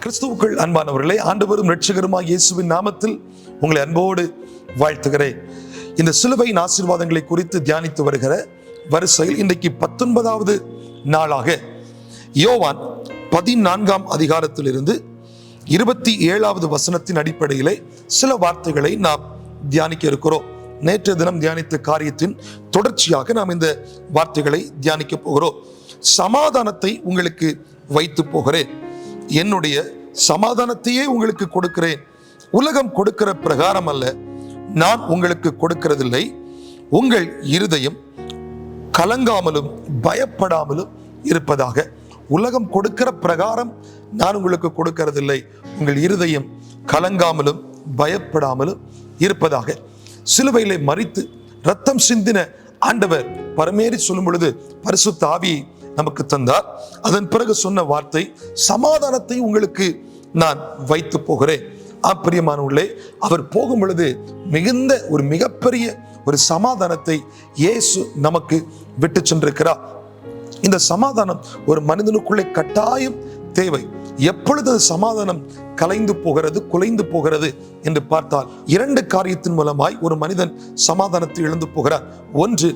கிறிஸ்துவுக்குள் அன்பானவர்களே, ஆண்டவரும் இரட்சகருமாகிய இயேசுவின் நாமத்தில் உங்களை அன்போடு வாழ்த்துகிறேன். இந்த சிலுவையின் ஆசீர்வாதங்களை குறித்து தியானித்து வருகிற வரிசையில் இன்றைக்கு 19வது நாளாக யோவான் 14ஆம் அதிகாரத்திலிருந்து 27வது வசனத்தின் அடிப்படையிலே சில வார்த்தைகளை நாம் தியானிக்க இருக்கிறோம். நேற்று தினம் தியானித்த காரியத்தின் தொடர்ச்சியாக நாம் இந்த வார்த்தைகளை தியானிக்க போகிறோம். சமாதானத்தை உங்களுக்கு வைத்து போகிறேன், என்னுடைய சமாதானத்தையே உங்களுக்கு கொடுக்கிறேன். உலகம் கொடுக்கிற பிரகாரம் அல்ல நான் உங்களுக்கு கொடுக்கிறதில்லை. உங்கள் இருதயம் கலங்காமலும் பயப்படாமலும் இருப்பதாக. உலகம் கொடுக்கிற பிரகாரம் நான் உங்களுக்கு கொடுக்கிறதில்லை. உங்கள் இருதயம் கலங்காமலும் பயப்படாமலும் இருப்பதாக. சிலுவையிலே மரித்து ரத்தம் சிந்தின ஆண்டவர் பரமேறி சொல்லும் பொழுது பரிசுத்த ஆவியை நமக்கு தந்தார். அதன் பிறகு சொன்ன வார்த்தை, சமாதானத்தை உங்களுக்கு நான் வைத்து போகிறேன். பிரியமானவர்களே, அவர் போகும் பொழுது மிகப்பெரிய ஒரு சமாதானத்தை இயேசு நமக்கு விட்டு சென்றிருக்கிறார். இந்த சமாதானம் ஒரு மனிதனுக்குள்ளே கட்டாயம் தேவை. எப்பொழுது சமாதானம் கலைந்து போகிறது, குலைந்து போகிறது என்று பார்த்தால் 2 காரியத்தின் மூலமாய் ஒரு மனிதன் சமாதானத்தை இழந்து போகிறார். ஒன்று,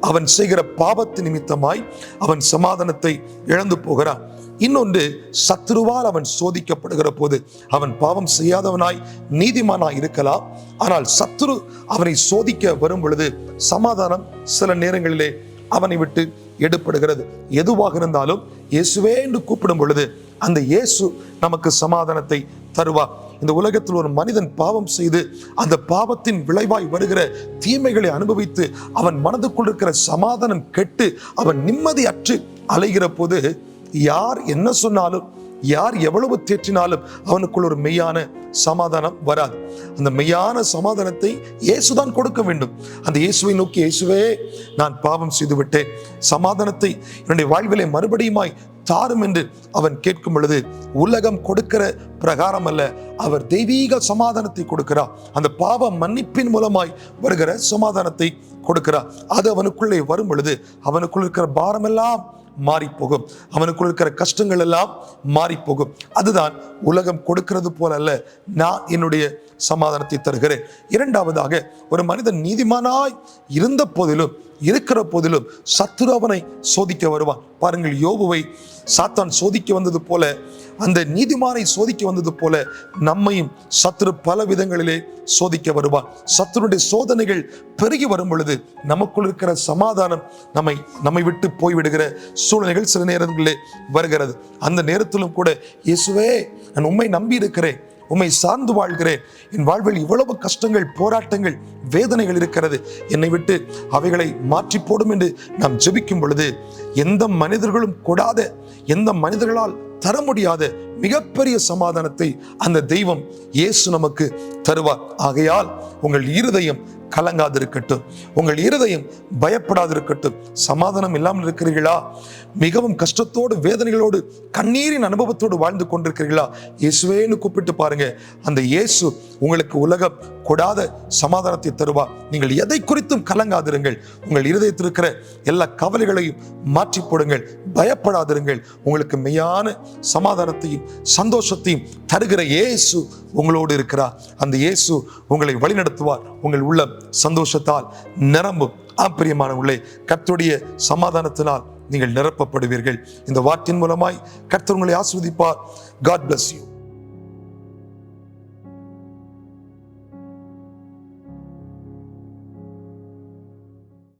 அவன் செய்கிற பாவத்து நிமித்தமாய் அவன் சமாதானத்தை இழந்து போகிறான். இன்னொன்று, சத்துருவால் அவன் சோதிக்கப்படுகிற போது. அவன் பாவம் செய்யாதவனாய் நீதிமானாய் இருக்கலாம், ஆனால் சத்துரு அவனை சோதிக்க வரும் பொழுது சமாதானம் சில நேரங்களிலே அவனை விட்டு எடுப்படுகிறது. எதுவாக இருந்தாலும் இயேசுவே என்று கூப்பிடும் பொழுது அந்த இயேசு நமக்கு சமாதானத்தை தருவார். இந்த உலகத்தில் ஒரு மனிதன் பாவம் செய்து அந்த பாவத்தின் விளைவாய் வருகிற தீமைகளை அனுபவித்து அவன் மனதுக்குள் இருக்கிற சமாதானம் கெட்டு அவன் நிம்மதி அற்று அலைகிற போது யார் என்ன சொன்னாலும், யார் எவ்வளவு தேற்றினாலும் அவனுக்குள் ஒரு மெய்யான சமாதானம் வராது. அந்த மெய்யான சமாதானத்தை இயேசுதான் கொடுக்க வேண்டும். அந்த இயேசுவை நோக்கி, இயேசுவே நான் பாவம் செய்து விட்டேன், சமாதானத்தை என்னுடைய வாழ்விலே மறுபடியுமாய் தாரும் என்று அவன் கேட்கும் பொழுது உலகம் கொடுக்கிற பிரகாரம் அல்ல, அவர் தெய்வீக சமாதானத்தை கொடுக்கிறார். அந்த பாவ மன்னிப்பின் மூலமாய் வருகிற சமாதானத்தை கொடுக்கிறார். அது அவனுக்குள்ளே வரும் பொழுது அவனுக்குள் இருக்கிற பாரமெல்லாம் மாறி போகும், அவனுக்குள் இருக்கிற கஷ்டங்கள் எல்லாம் மாறி போகும். அதுதான் உலகம் கொடுக்கிறது போல அல்ல, நான் என்னுடைய சமாதானத்தை தருகிறேன். இரண்டாவதாக, ஒரு மனிதன் நீதிமானாய் இருந்த போதிலும் இருக்கிற போதிலும் சத்துரு அவனை சோதிக்க வருவான். பாருங்கள், யோபுவை சாத்தான் சோதிக்க வந்தது போல, அந்த நீதிமானை சோதிக்க வந்தது போல நம்மையும் சத்துரு பல விதங்களிலே சோதிக்க வருவான். சத்துருடைய சோதனைகள் பெருகி வரும் பொழுது நமக்குள் இருக்கிற சமாதானம் நம்மை விட்டு போய்விடுகிற சூழ்நிலைகள் சில நேரங்களிலே வருகிறது. அந்த நேரத்திலும் கூட, இயேசுவே நான் உம்மை நம்பி இருக்கிறேன், உம்மை சார்ந்து வாழ்கிறேன், என் வாழ்வில் இவ்வளவு கஷ்டங்கள், போராட்டங்கள், வேதனைகள் இருக்கிறது, என்னை விட்டு அவைகளை மாற்றி போடும் என்று நாம் ஜெபிக்கும் பொழுது எந்த மனிதர்களும் கொடாத, எந்த மனிதர்களால் தர முடியாத மிகப்பெரிய சமாதானத்தை அந்த தெய்வம் இயேசு நமக்கு தருவார். ஆகையால் உங்கள் இருதயம் கலங்காதிருக்கட்டும், உங்கள் இருதயம் பயப்படாதிருக்கட்டும். சமாதானம் இல்லாமல் இருக்கிறீர்களா? மிகவும் கஷ்டத்தோடு, வேதனைகளோடு, கண்ணீரின் அனுபவத்தோடு வாழ்ந்து கொண்டிருக்கிறீர்களா? இயேசுவேன்னு கூப்பிட்டு பாருங்க. அந்த இயேசு உங்களுக்கு உலகம் கொடாத சமாதானத்தை தருவார். நீங்கள் எதை குறித்தும் கலங்காதிருங்கள். உங்கள் இருதயத்தில் இருக்கிற எல்லா கவலைகளையும் மாற்றி போடுங்கள். பயப்படாதிருங்கள். உங்களுக்கு மெய்யான சமாதானத்தையும் சந்தோஷத்தையும் தருகிற இயேசு உங்களோடு இருக்கிறார். அந்த இயேசு உங்களை வழிநடத்துவார். உங்கள் உள்ளம் சந்தோஷத்தால் நிரம்பும். பிரியமானவர்களே, கர்த்தருடைய சமாதானத்தினால் நீங்கள் நிரப்பப்படுவீர்கள். இந்த வார்த்தையின் மூலமாய் கர்த்தர் உங்களை ஆசீர்வதிப்பார். God bless you.